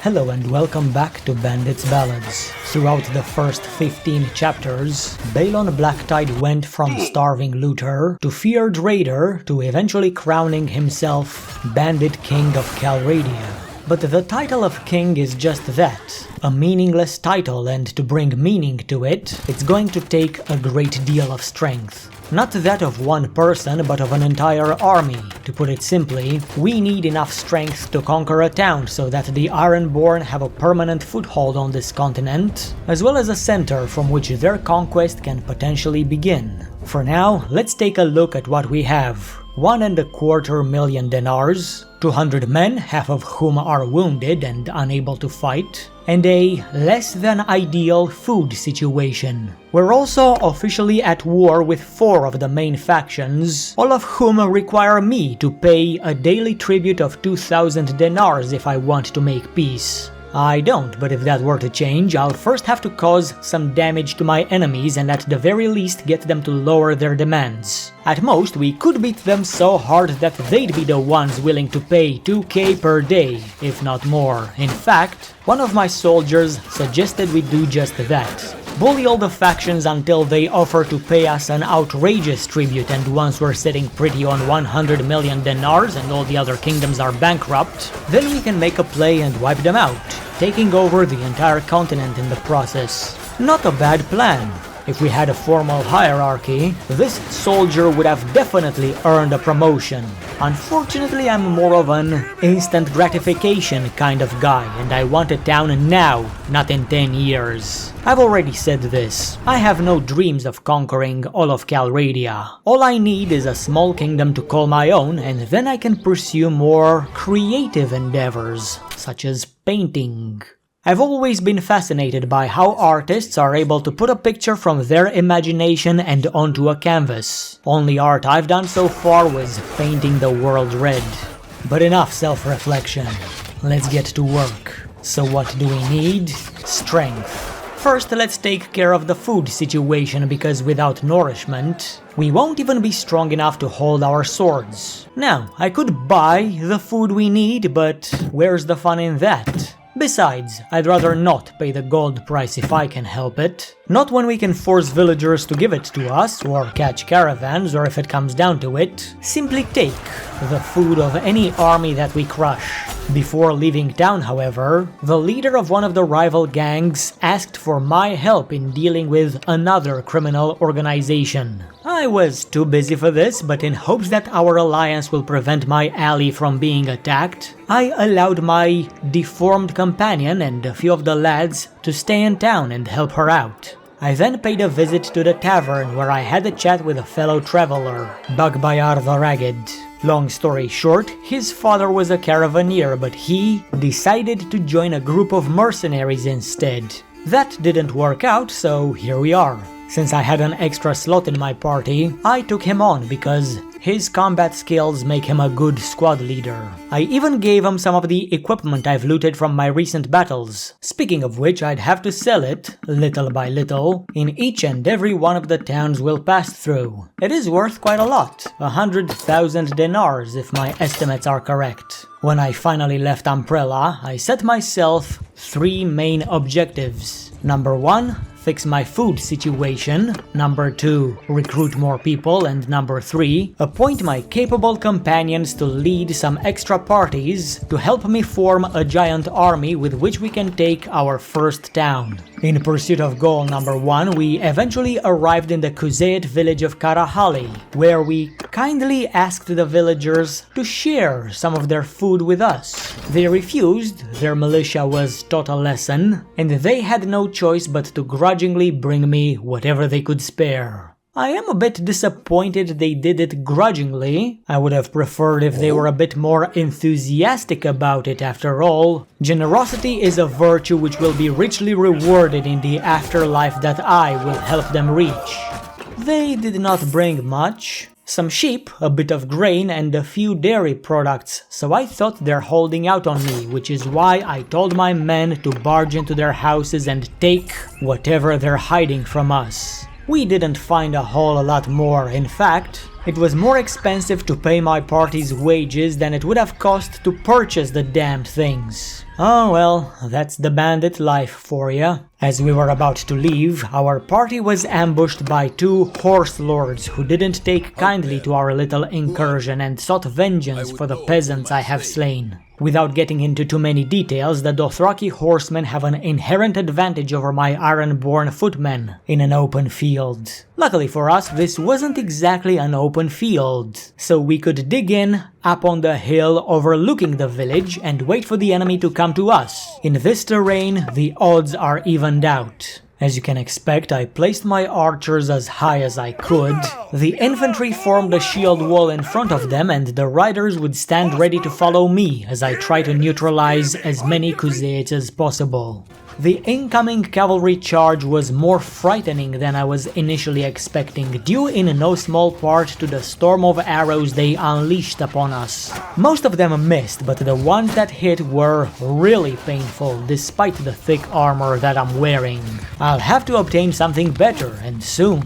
Hello and welcome back to Bandits Ballads. Throughout the first 15 chapters, Balon Blacktyde went from starving looter to feared raider to eventually crowning himself Bandit King of Calradia. But the title of King is just that, a meaningless title, and to bring meaning to it, it's going to take a great deal of strength. Not that of one person, but of an entire army. To put it simply, we need enough strength to conquer a town so that the Ironborn have a permanent foothold on this continent, as well as a center from which their conquest can potentially begin. For now, let's take a look at what we have. 1.25 million dinars, 200 men, half of whom are wounded and unable to fight, and a less than ideal food situation. We're also officially at war with 4 of the main factions, all of whom require me to pay a daily tribute of 2,000 dinars if I want to make peace. I don't, but if that were to change, I'll first have to cause some damage to my enemies and at the very least get them to lower their demands. At most, we could beat them so hard that they'd be the ones willing to pay 2k per day, if not more. In fact, one of my soldiers suggested we do just that. Bully all the factions until they offer to pay us an outrageous tribute, and once we're sitting pretty on 100 million dinars and all the other kingdoms are bankrupt, then we can make a play and wipe them out, taking over the entire continent in the process. Not a bad plan. If we had a formal hierarchy, this soldier would have definitely earned a promotion. Unfortunately, I'm more of an instant gratification kind of guy, and I want a town now, not in 10 years. I've already said this. I have no dreams of conquering all of Calradia. All I need is a small kingdom to call my own, and then I can pursue more creative endeavors, such as painting. I've always been fascinated by how artists are able to put a picture from their imagination and onto a canvas. Only art I've done so far was painting the world red. But enough self-reflection. Let's get to work. So what do we need? Strength. First, let's take care of the food situation, because without nourishment, we won't even be strong enough to hold our swords. Now, I could buy the food we need, but where's the fun in that? Besides, I'd rather not pay the gold price if I can help it. Not when we can force villagers to give it to us, or catch caravans, or if it comes down to it, simply take the food of any army that we crush. Before leaving town, however, the leader of one of the rival gangs asked for my help in dealing with another criminal organization. I was too busy for this, but in hopes that our alliance will prevent my ally from being attacked, I allowed my deformed companion and a few of the lads to stay in town and help her out. I then paid a visit to the tavern where I had a chat with a fellow traveler, Bugbayar the Ragged. Long story short, his father was a caravaneer, but he decided to join a group of mercenaries instead. That didn't work out, so here we are. Since I had an extra slot in my party, I took him on because his combat skills make him a good squad leader. I even gave him some of the equipment I've looted from my recent battles. Speaking of which, I'd have to sell it, little by little, in each and every one of the towns we'll pass through. It is worth quite a lot, 100,000 dinars if my estimates are correct. When I finally left Umbrella, I set myself 3 main objectives. Number 1, fix my food situation. Number 2, recruit more people. And number 3, appoint my capable companions to lead some extra parties to help me form a giant army with which we can take our first town. In pursuit of goal number 1, we eventually arrived in the Kuzeet village of Karahali, where we kindly asked the villagers to share some of their food with us. They refused, their militia was taught a lesson, and they had no choice but to grudgingly bring me whatever they could spare. I am a bit disappointed they did it grudgingly. I would have preferred if they were a bit more enthusiastic about it. After all, generosity is a virtue which will be richly rewarded in the afterlife that I will help them reach. They did not bring much. Some sheep, a bit of grain, and a few dairy products, so I thought they're holding out on me, which is why I told my men to barge into their houses and take whatever they're hiding from us. We didn't find a whole lot more. In fact, It was more expensive to pay my party's wages than it would have cost to purchase the damned things. Oh well, that's the bandit life for ya. As we were about to leave, our party was ambushed by 2 horse lords who didn't take kindly to our little incursion and sought vengeance for the peasants I have slain. Without getting into too many details, the Dothraki horsemen have an inherent advantage over my Ironborn footmen in an open field. Luckily for us, this wasn't exactly an open field, so we could dig in up on the hill overlooking the village and wait for the enemy to come to us. In this terrain, the odds are evened out. As you can expect, I placed my archers as high as I could. The infantry formed a shield wall in front of them, and the riders would stand ready to follow me as I try to neutralize as many Khuzaits as possible. The incoming cavalry charge was more frightening than I was initially expecting, due in no small part to the storm of arrows they unleashed upon us. Most of them missed, but the ones that hit were really painful, despite the thick armor that I'm wearing. I'll have to obtain something better, and soon.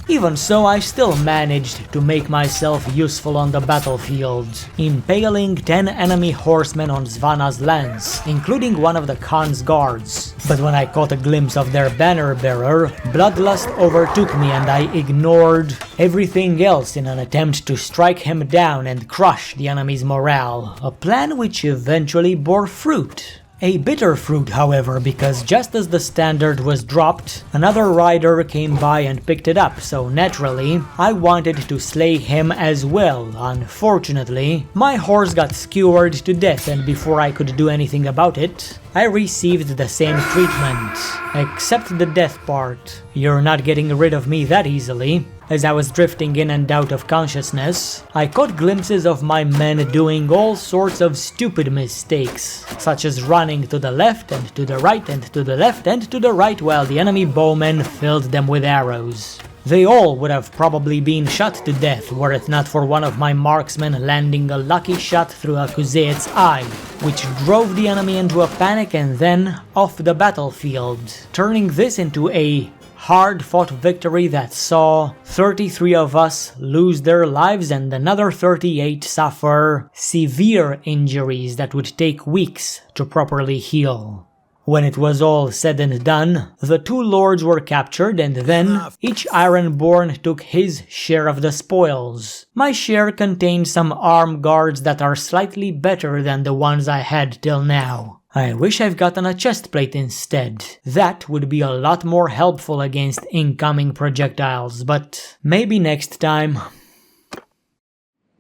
Even so, I still managed to make myself useful on the battlefield, impaling 10 enemy horsemen on Svana's lance, including one of the Khan's guards. But when I caught a glimpse of their banner bearer, bloodlust overtook me and I ignored everything else in an attempt to strike him down and crush the enemy's morale, a plan which eventually bore fruit. A bitter fruit, however, because just as the standard was dropped, another rider came by and picked it up, so naturally, I wanted to slay him as well. Unfortunately, my horse got skewered to death, and before I could do anything about it, I received the same treatment, except the death part. You're not getting rid of me that easily. As I was drifting in and out of consciousness, I caught glimpses of my men doing all sorts of stupid mistakes, such as running to the left and to the right and to the left and to the right while the enemy bowmen filled them with arrows. They all would have probably been shot to death were it not for one of my marksmen landing a lucky shot through a Khuzait's eye, which drove the enemy into a panic and then off the battlefield, turning this into a hard-fought victory that saw 33 of us lose their lives and another 38 suffer severe injuries that would take weeks to properly heal. When it was all said and done, the 2 lords were captured and then each Ironborn took his share of the spoils. My share contained some arm guards that are slightly better than the ones I had till now. I wish I've gotten a chestplate instead. That would be a lot more helpful against incoming projectiles, but maybe next time.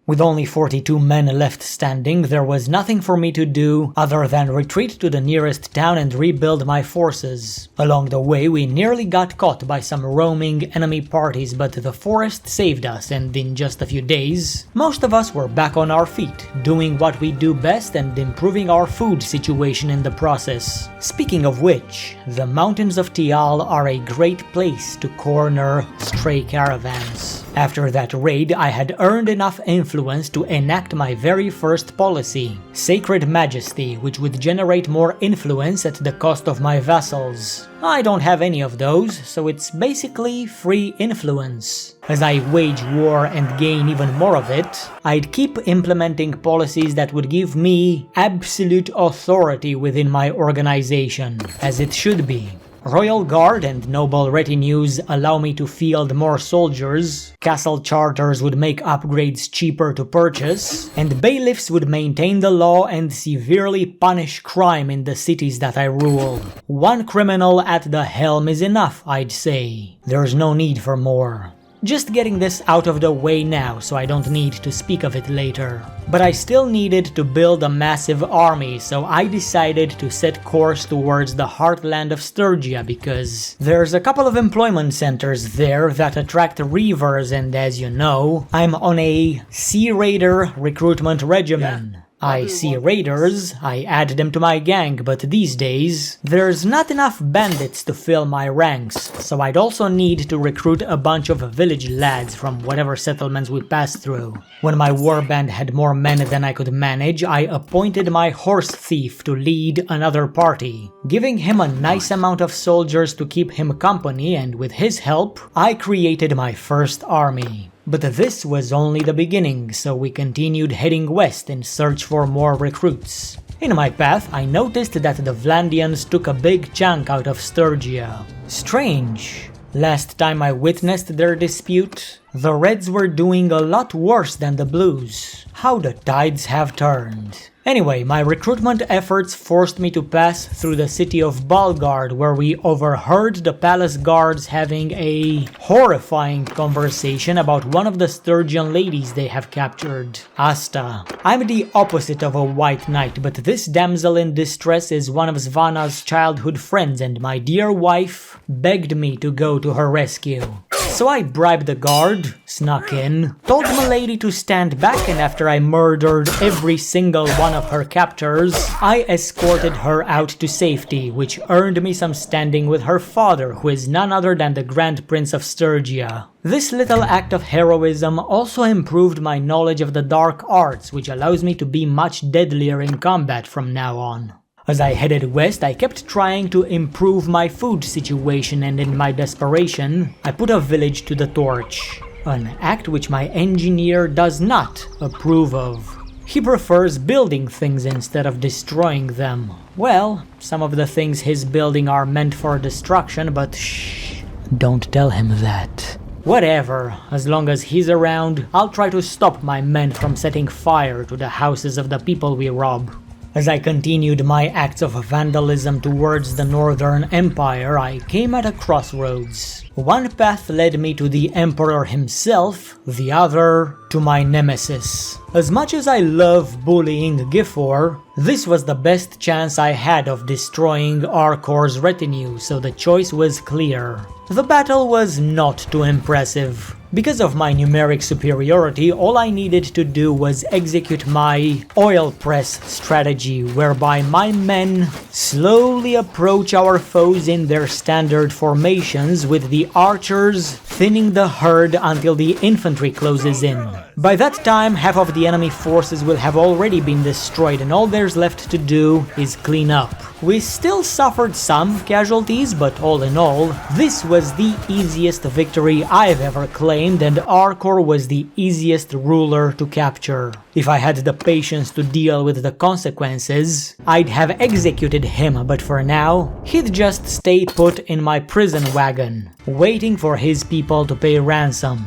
With only 42 men left standing, there was nothing for me to do other than retreat to the nearest town and rebuild my forces. Along the way, we nearly got caught by some roaming enemy parties, but the forest saved us, and in just a few days, most of us were back on our feet, doing what we do best and improving our food situation in the process. Speaking of which, the mountains of Tial are a great place to corner stray caravans. After that raid, I had earned enough influence to enact my very first policy, Sacred Majesty, which would generate more influence at the cost of my vassals. I don't have any of those, so it's basically free influence. As I wage war and gain even more of it, I'd keep implementing policies that would give me absolute authority within my organization, as it should be. Royal Guard and noble retinues allow me to field more soldiers, castle charters would make upgrades cheaper to purchase, and bailiffs would maintain the law and severely punish crime in the cities that I rule. 1 criminal at the helm is enough, I'd say. There's no need for more. Just getting this out of the way now so I don't need to speak of it later. But I still needed to build a massive army, so I decided to set course towards the heartland of Sturgia because there's a couple of employment centers there that attract reavers, and as you know, I'm on a Sea Raider recruitment regimen. I see raiders, I add them to my gang, but these days, there's not enough bandits to fill my ranks, so I'd also need to recruit a bunch of village lads from whatever settlements we pass through. When my warband had more men than I could manage, I appointed my horse thief to lead another party, giving him a nice amount of soldiers to keep him company, and with his help, I created my first army. But this was only the beginning, so we continued heading west in search for more recruits. In my path, I noticed that the Vlandians took a big chunk out of Sturgia. Strange. Last time I witnessed their dispute, the Reds were doing a lot worse than the Blues. How the tides have turned. Anyway, my recruitment efforts forced me to pass through the city of Balgard, where we overheard the palace guards having a horrifying conversation about one of the Sturgian ladies they have captured, Asta. I'm the opposite of a white knight, but this damsel in distress is one of Svana's childhood friends, and my dear wife begged me to go to her rescue. So I bribed the guard, snuck in, told Milady to stand back, and after I murdered every single one of her captors, I escorted her out to safety, which earned me some standing with her father, who is none other than the Grand Prince of Sturgia. This little act of heroism also improved my knowledge of the dark arts, which allows me to be much deadlier in combat from now on. As I headed west, I kept trying to improve my food situation, and in my desperation, I put a village to the torch. An act which my engineer does not approve of. He prefers building things instead of destroying them. Well, some of the things he's building are meant for destruction, but shh, don't tell him that. Whatever, as long as he's around, I'll try to stop my men from setting fire to the houses of the people we rob. As I continued my acts of vandalism towards the Northern Empire, I came at a crossroads. One path led me to the Emperor himself, the other to my nemesis. As much as I love bullying Gifor, this was the best chance I had of destroying Arkor's retinue, so the choice was clear. The battle was not too impressive. Because of my numeric superiority, all I needed to do was execute my oil press strategy, whereby my men slowly approach our foes in their standard formations, with the archers thinning the herd until the infantry closes in. By that time, half of the enemy forces will have already been destroyed, and all there's left to do is clean up. We still suffered some casualties, but all in all, this was the easiest victory I've ever claimed, and Arkor was the easiest ruler to capture. If I had the patience to deal with the consequences, I'd have executed him, but for now, he'd just stay put in my prison wagon, waiting for his people to pay ransom.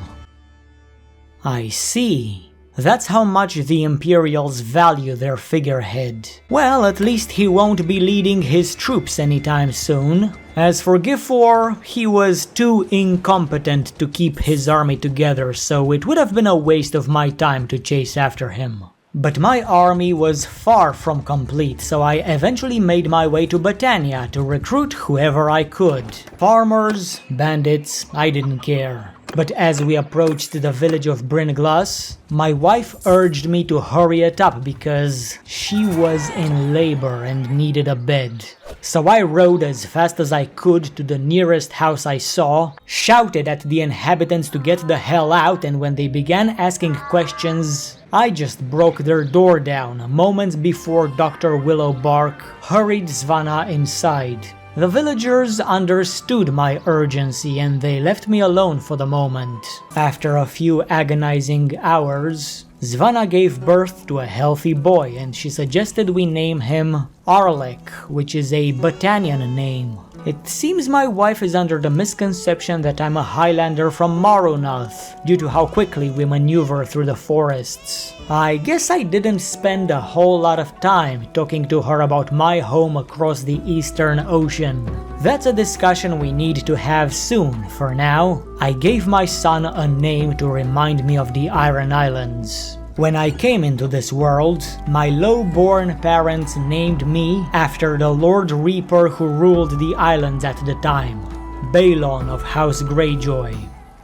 I see. That's how much the Imperials value their figurehead. Well, at least he won't be leading his troops anytime soon. As for Gifor, he was too incompetent to keep his army together, so it would have been a waste of my time to chase after him. But my army was far from complete, so I eventually made my way to Battania to recruit whoever I could. Farmers, bandits, I didn't care. But as we approached the village of Brynglas, my wife urged me to hurry it up because she was in labor and needed a bed. So I rode as fast as I could to the nearest house I saw, shouted at the inhabitants to get the hell out, and when they began asking questions, I just broke their door down moments before Dr. Willowbark hurried Svana inside. The villagers understood my urgency and they left me alone for the moment. After a few agonizing hours, Svana gave birth to a healthy boy and she suggested we name him Arlek, which is a Battanian name. It seems my wife is under the misconception that I'm a Highlander from Marunath, due to how quickly we maneuver through the forests. I guess I didn't spend a whole lot of time talking to her about my home across the Eastern Ocean. That's a discussion we need to have soon. For now, I gave my son a name to remind me of the Iron Islands. When I came into this world, my low-born parents named me after the Lord Reaper who ruled the islands at the time, Balon of House Greyjoy.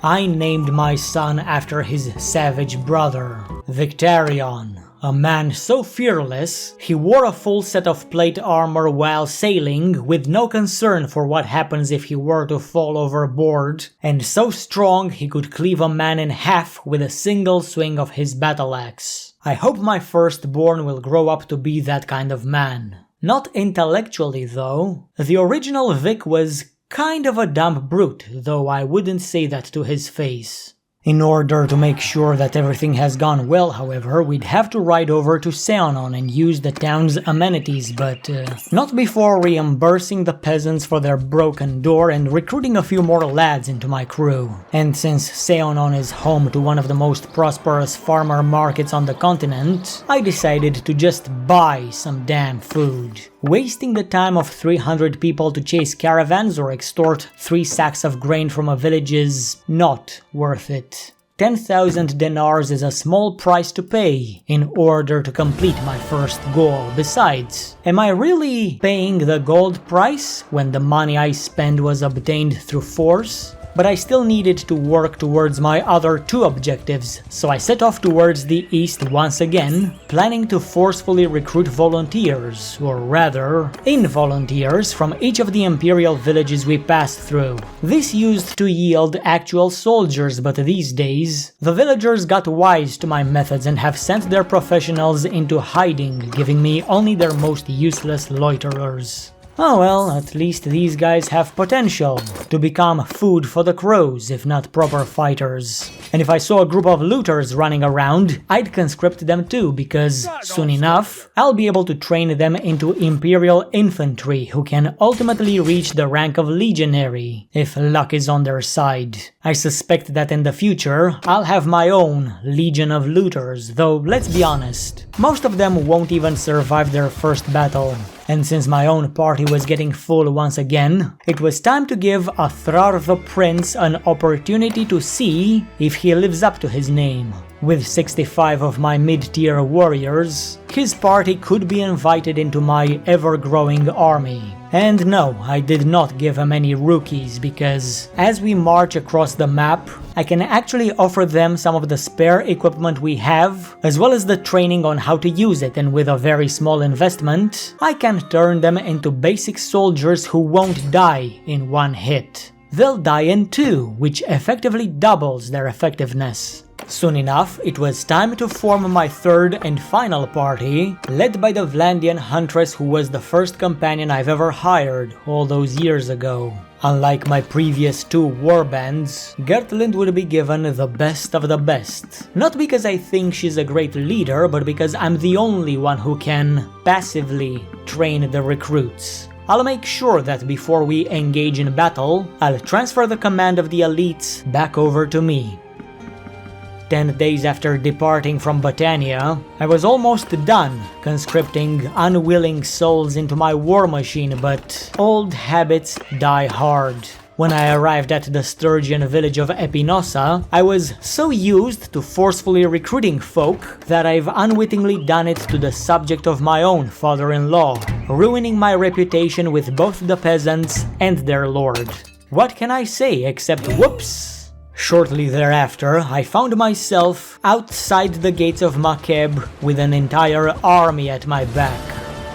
I named my son after his savage brother, Victarion, a man so fearless, he wore a full set of plate armor while sailing, with no concern for what happens if he were to fall overboard, and so strong he could cleave a man in half with a single swing of his battle axe. I hope my firstborn will grow up to be that kind of man. Not intellectually though. The original Vic was kind of a dumb brute, though I wouldn't say that to his face. In order to make sure that everything has gone well, however, we'd have to ride over to Seonon and use the town's amenities, but not before reimbursing the peasants for their broken door and recruiting a few more lads into my crew. And since Seonon is home to one of the most prosperous farmer markets on the continent, I decided to just buy some damn food. Wasting the time of 300 people to chase caravans or extort 3 sacks of grain from a village is not worth it. 10,000 dinars is a small price to pay in order to complete my first goal. Besides, am I really paying the gold price when the money I spend was obtained through force? But I still needed to work towards my other 2 objectives, so I set off towards the east once again, planning to forcefully recruit volunteers, or rather, involunteers from each of the imperial villages we passed through. This used to yield actual soldiers, but these days, the villagers got wise to my methods and have sent their professionals into hiding, giving me only their most useless loiterers. Oh well, at least these guys have potential to become food for the crows, if not proper fighters. And if I saw a group of looters running around, I'd conscript them too, because soon enough, I'll be able to train them into Imperial infantry who can ultimately reach the rank of legionary, if luck is on their side. I suspect that in the future, I'll have my own legion of looters, though let's be honest, most of them won't even survive their first battle. And since my own party was getting full once again, it was time to give Athrar the Prince an opportunity to see if he lives up to his name. With 65 of my mid-tier warriors, his party could be invited into my ever-growing army. And no, I did not give him any rookies, because as we march across the map, I can actually offer them some of the spare equipment we have, as well as the training on how to use it, and with a very small investment, I can turn them into basic soldiers who won't die in one hit. They'll die in 2, which effectively doubles their effectiveness. Soon enough, it was time to form my third and final party, led by the Vlandian huntress who was the first companion I've ever hired all those years ago. Unlike my previous 2 warbands, Gertlind would be given the best of the best. Not because I think she's a great leader, but because I'm the only one who can passively train the recruits. I'll make sure that before we engage in battle, I'll transfer the command of the elites back over to me. 10 days after departing from Botania, I was almost done conscripting unwilling souls into my war machine, but old habits die hard. When I arrived at the Sturgian village of Epinosa, I was so used to forcefully recruiting folk that I've unwittingly done it to the subject of my own father-in-law, ruining my reputation with both the peasants and their lord. What can I say except whoops? Shortly thereafter, I found myself outside the gates of Makeb with an entire army at my back.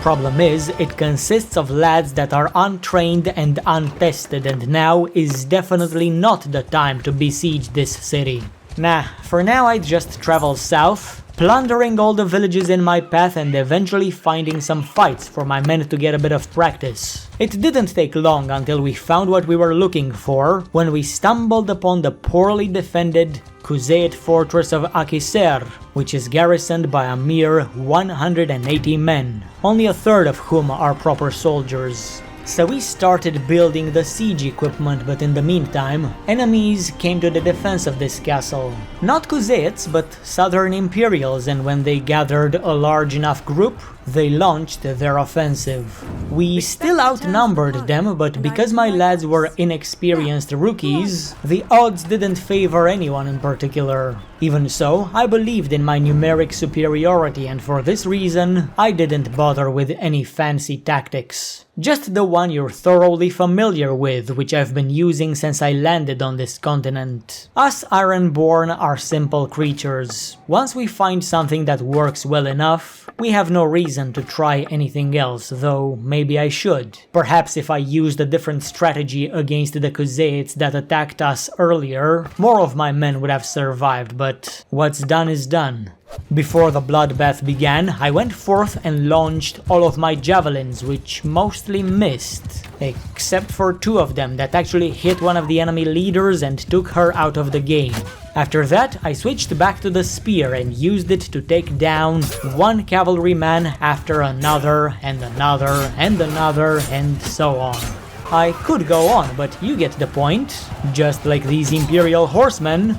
Problem is, it consists of lads that are untrained and untested, and now is definitely not the time to besiege this city. Nah, for now I'd just travel south, plundering all the villages in my path and eventually finding some fights for my men to get a bit of practice. It didn't take long until we found what we were looking for, when we stumbled upon the poorly defended Kuzeit fortress of Akiser, which is garrisoned by a mere 180 men, only a third of whom are proper soldiers. So we started building the siege equipment, but in the meantime, enemies came to the defense of this castle. Not Kuzeits, but Southern Imperials, and when they gathered a large enough group, they launched their offensive. We still outnumbered them, but because my lads were inexperienced rookies, the odds didn't favor anyone in particular. Even so, I believed in my numeric superiority, and for this reason, I didn't bother with any fancy tactics. Just the one you're thoroughly familiar with, which I've been using since I landed on this continent. Us Ironborn are simple creatures. Once we find something that works well enough, we have no reason to try anything else, though maybe I should. Perhaps if I used a different strategy against the Kuzeits that attacked us earlier, more of my men would have survived, but what's done is done. Before the bloodbath began, I went forth and launched all of my javelins, which mostly missed, except for 2 of them that actually hit one of the enemy leaders and took her out of the game. After that, I switched back to the spear and used it to take down one cavalryman after another and another and another and so on. I could go on, but you get the point, just like these Imperial horsemen.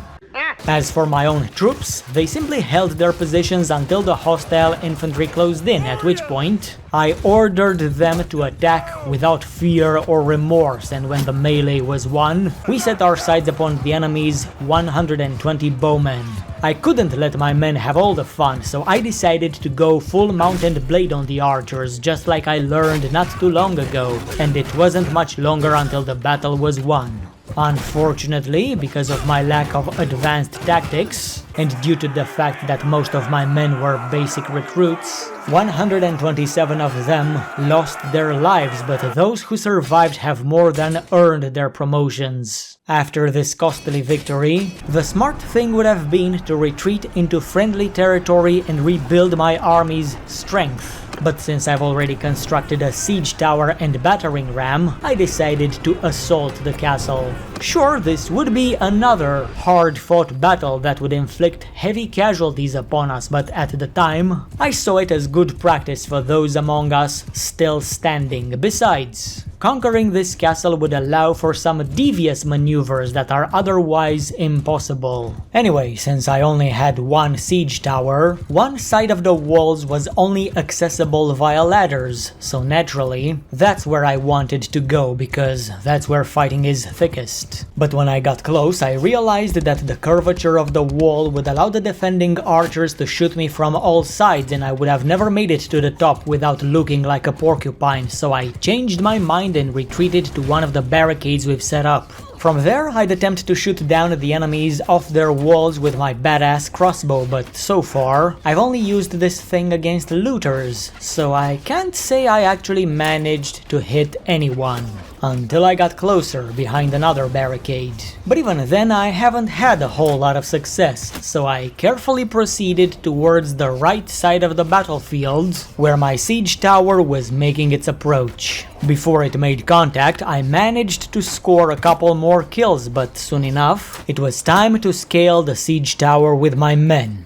As for my own troops, they simply held their positions until the hostile infantry closed in, at which point I ordered them to attack without fear or remorse, and when the melee was won, we set our sights upon the enemy's 120 bowmen. I couldn't let my men have all the fun, so I decided to go full Mount and Blade on the archers, just like I learned not too long ago, and it wasn't much longer until the battle was won. Unfortunately, because of my lack of advanced tactics, and due to the fact that most of my men were basic recruits, 127 of them lost their lives, but those who survived have more than earned their promotions. After this costly victory, the smart thing would have been to retreat into friendly territory and rebuild my army's strength. But since I've already constructed a siege tower and battering ram, I decided to assault the castle. Sure, this would be another hard-fought battle that would inflict heavy casualties upon us, but at the time, I saw it as good practice for those among us still standing. Besides, conquering this castle would allow for some devious maneuvers that are otherwise impossible. Anyway, since I only had one siege tower, one side of the walls was only accessible via ladders, so naturally, that's where I wanted to go because that's where fighting is thickest. But when I got close, I realized that the curvature of the wall would allow the defending archers to shoot me from all sides, and I would have never made it to the top without looking like a porcupine, so I changed my mind and retreated to one of the barricades we've set up. From there, I'd attempt to shoot down the enemies off their walls with my badass crossbow, but so far, I've only used this thing against looters, so I can't say I actually managed to hit anyone. Until I got closer, behind another barricade. But even then, I haven't had a whole lot of success, so I carefully proceeded towards the right side of the battlefield, where my siege tower was making its approach. Before it made contact, I managed to score a couple more kills, but soon enough, it was time to scale the siege tower with my men.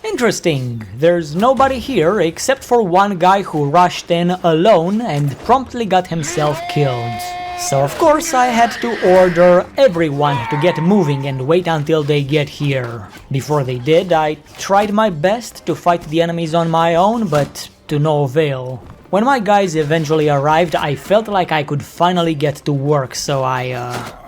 Interesting, there's nobody here except for one guy who rushed in alone and promptly got himself killed. So of course I had to order everyone to get moving and wait until they get here. Before they did, I tried my best to fight the enemies on my own, but to no avail. When my guys eventually arrived, I felt like I could finally get to work, so I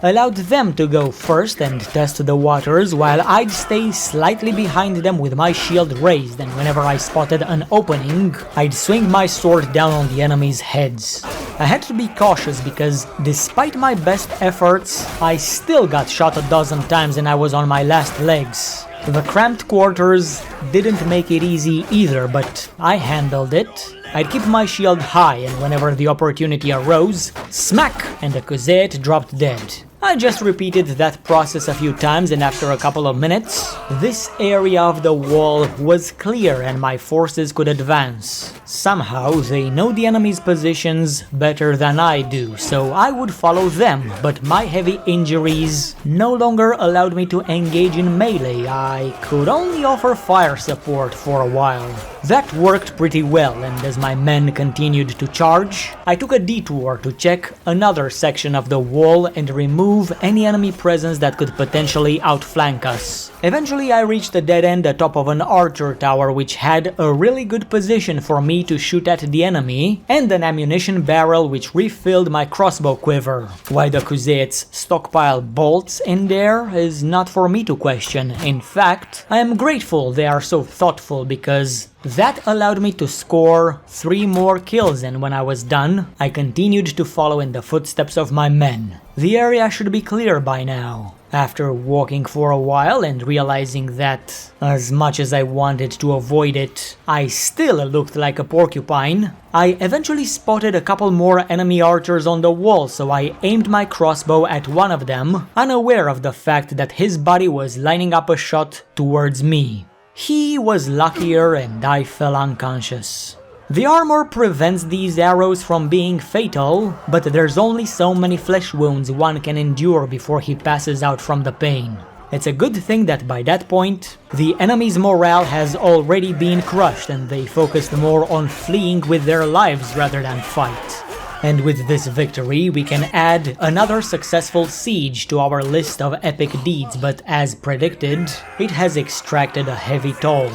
allowed them to go first and test the waters, while I'd stay slightly behind them with my shield raised, and whenever I spotted an opening, I'd swing my sword down on the enemies' heads. I had to be cautious because, despite my best efforts, I still got shot a dozen times and I was on my last legs. The cramped quarters didn't make it easy either, but I handled it. I'd keep my shield high, and whenever the opportunity arose, smack, and the Kuzet dropped dead. I just repeated that process a few times, and after a couple of minutes, this area of the wall was clear and my forces could advance. Somehow, they know the enemy's positions better than I do, so I would follow them, but my heavy injuries no longer allowed me to engage in melee. I could only offer fire support for a while. That worked pretty well, and as my men continued to charge, I took a detour to check another section of the wall and remove any enemy presence that could potentially outflank us. Eventually I reached a dead end atop of an archer tower which had a really good position for me to shoot at the enemy, and an ammunition barrel which refilled my crossbow quiver. Why the Kuzets stockpile bolts in there is not for me to question. In fact, I am grateful they are so thoughtful, because that allowed me to score 3 more kills, and when I was done, I continued to follow in the footsteps of my men. The area should be clear by now. After walking for a while and realizing that, as much as I wanted to avoid it, I still looked like a porcupine, I eventually spotted a couple more enemy archers on the wall, so I aimed my crossbow at one of them, unaware of the fact that his buddy was lining up a shot towards me. He was luckier and I fell unconscious. The armor prevents these arrows from being fatal, but there's only so many flesh wounds one can endure before he passes out from the pain. It's a good thing that by that point, the enemy's morale has already been crushed and they focused more on fleeing with their lives rather than fight. And with this victory, we can add another successful siege to our list of epic deeds, but as predicted, it has extracted a heavy toll.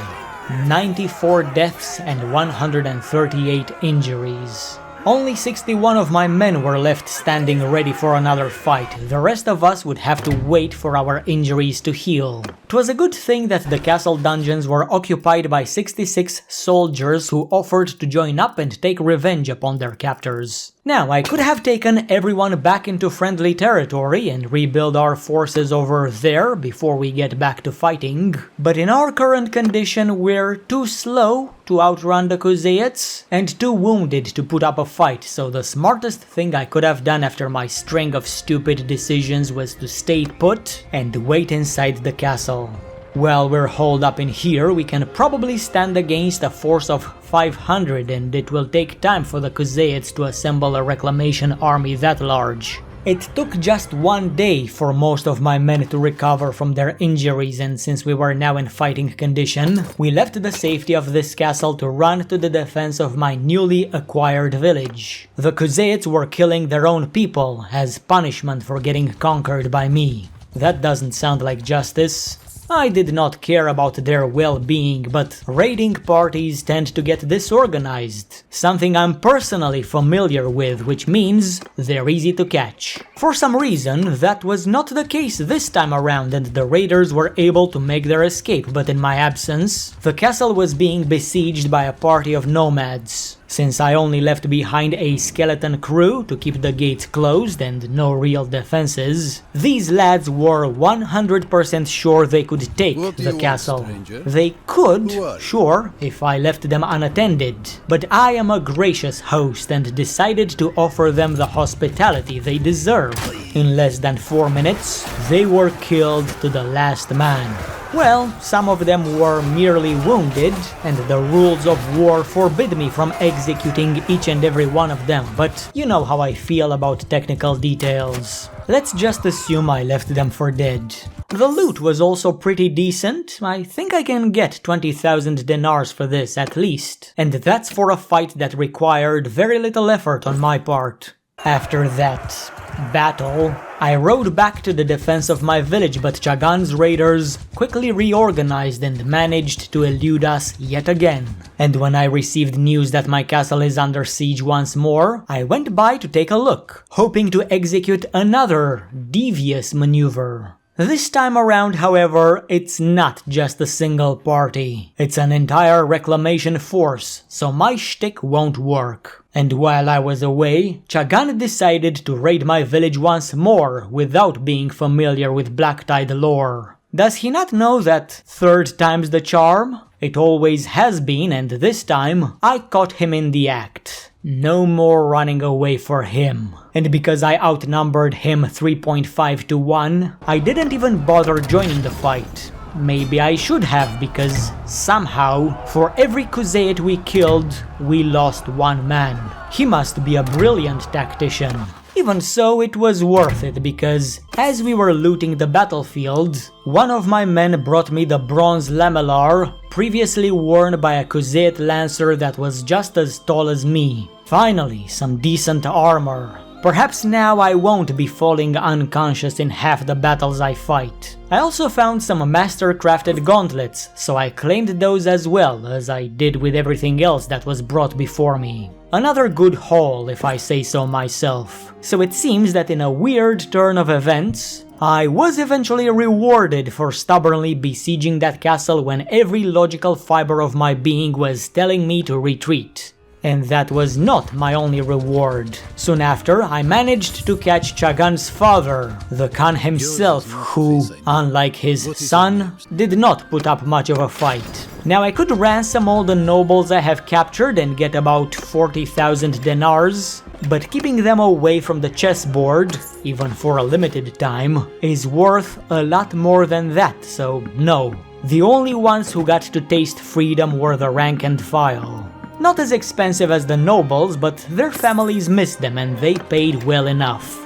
94 deaths and 138 injuries. Only 61 of my men were left standing ready for another fight. The rest of us would have to wait for our injuries to heal. It was a good thing that the castle dungeons were occupied by 66 soldiers who offered to join up and take revenge upon their captors. Now, I could have taken everyone back into friendly territory and rebuild our forces over there before we get back to fighting, but in our current condition we're too slow to outrun the Khuzaits and too wounded to put up a fight, so the smartest thing I could have done after my string of stupid decisions was to stay put and wait inside the castle. While we're holed up in here, we can probably stand against a force of 500, and it will take time for the Khuzaits to assemble a reclamation army that large. It took just one day for most of my men to recover from their injuries, and since we were now in fighting condition, we left the safety of this castle to run to the defense of my newly acquired village. The Khuzaits were killing their own people as punishment for getting conquered by me. That doesn't sound like justice. I did not care about their well-being, but raiding parties tend to get disorganized, something I'm personally familiar with, which means they're easy to catch. For some reason, that was not the case this time around and the raiders were able to make their escape, but in my absence, the castle was being besieged by a party of nomads. Since I only left behind a skeleton crew to keep the gates closed and no real defenses, these lads were 100% sure they could take the castle. They could, sure, if I left them unattended, but I am a gracious host and decided to offer them the hospitality they deserve. In less than 4 minutes, they were killed to the last man. Well, some of them were merely wounded, and the rules of war forbid me from executing each and every one of them, but you know how I feel about technical details. Let's just assume I left them for dead. The loot was also pretty decent. I think I can get 20,000 dinars for this at least, and that's for a fight that required very little effort on my part. After that battle, I rode back to the defense of my village, but Chagan's raiders quickly reorganized and managed to elude us yet again. And when I received news that my castle is under siege once more, I went by to take a look, hoping to execute another devious maneuver. This time around, however, it's not just a single party. It's an entire reclamation force, so my shtick won't work. And while I was away, Chagan decided to raid my village once more without being familiar with Blacktyde lore. Does he not know that third time's the charm? It always has been, and this time I caught him in the act. No more running away for him. And because I outnumbered him 3.5 to 1, I didn't even bother joining the fight. Maybe I should have, because somehow, for every Khuzait we killed, we lost one man. He must be a brilliant tactician. Even so, it was worth it, because as we were looting the battlefield, one of my men brought me the bronze lamellar, previously worn by a Khuzait lancer that was just as tall as me. Finally, some decent armor. Perhaps now I won't be falling unconscious in half the battles I fight. I also found some master-crafted gauntlets, so I claimed those as well, as I did with everything else that was brought before me. Another good haul, if I say so myself. So it seems that in a weird turn of events, I was eventually rewarded for stubbornly besieging that castle when every logical fiber of my being was telling me to retreat. And that was not my only reward. Soon after, I managed to catch Chagan's father, the Khan himself, who, unlike his son, did not put up much of a fight. Now I could ransom all the nobles I have captured and get about 40,000 dinars, but keeping them away from the chessboard, even for a limited time, is worth a lot more than that, so no. The only ones who got to taste freedom were the rank and file. Not as expensive as the nobles, but their families missed them and they paid well enough.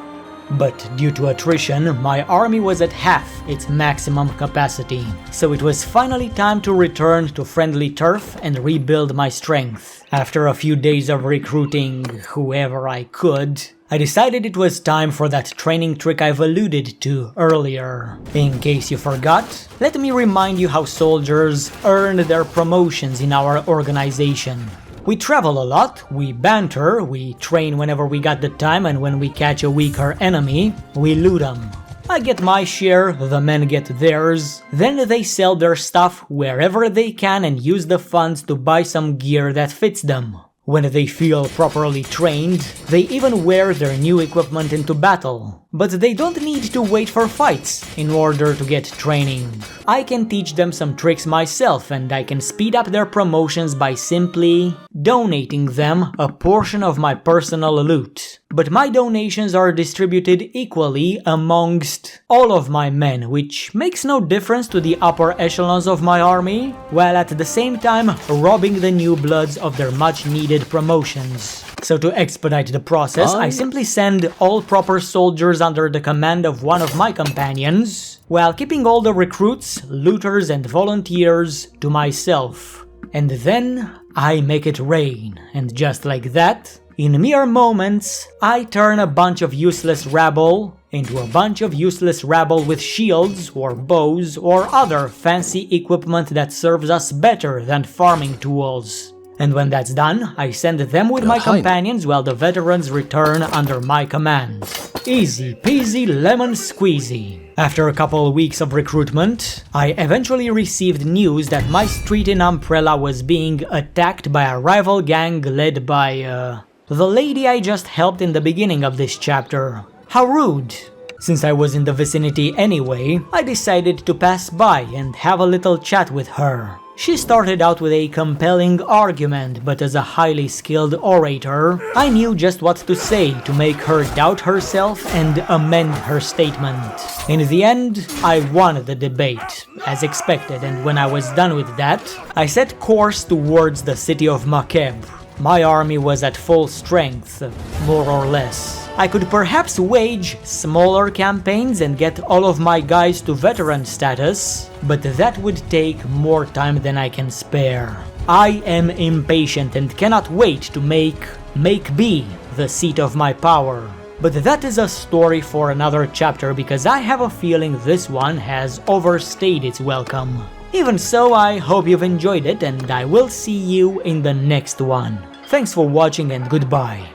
But due to attrition, my army was at half its maximum capacity, so it was finally time to return to friendly turf and rebuild my strength. After a few days of recruiting whoever I could, I decided it was time for that training trick I've alluded to earlier. In case you forgot, let me remind you how soldiers earned their promotions in our organization. We travel a lot, we banter, we train whenever we got the time, and when we catch a weaker enemy, we loot them. I get my share, the men get theirs, then they sell their stuff wherever they can and use the funds to buy some gear that fits them. When they feel properly trained, they even wear their new equipment into battle. But they don't need to wait for fights in order to get training. I can teach them some tricks myself, and I can speed up their promotions by simply donating them a portion of my personal loot. But my donations are distributed equally amongst all of my men, which makes no difference to the upper echelons of my army, while at the same time robbing the new bloods of their much needed promotions. So to expedite the process, I simply send all proper soldiers under the command of one of my companions, while keeping all the recruits, looters and volunteers to myself. And then I make it rain, and just like that, in mere moments, I turn a bunch of useless rabble into a bunch of useless rabble with shields or bows or other fancy equipment that serves us better than farming tools. And when that's done, I send them with my companions while the veterans return under my command. Easy peasy lemon squeezy. After a couple weeks of recruitment, I eventually received news that my street in Umbrella was being attacked by a rival gang led by, the lady I just helped in the beginning of this chapter. How rude! Since I was in the vicinity anyway, I decided to pass by and have a little chat with her. She started out with a compelling argument, but as a highly skilled orator, I knew just what to say to make her doubt herself and amend her statement. In the end, I won the debate, as expected, and when I was done with that, I set course towards the city of Makeb. My army was at full strength, more or less. I could perhaps wage smaller campaigns and get all of my guys to veteran status, but that would take more time than I can spare. I am impatient and cannot wait to make B the seat of my power. But that is a story for another chapter, because I have a feeling this one has overstayed its welcome. Even so, I hope you've enjoyed it, and I will see you in the next one. Thanks for watching and goodbye.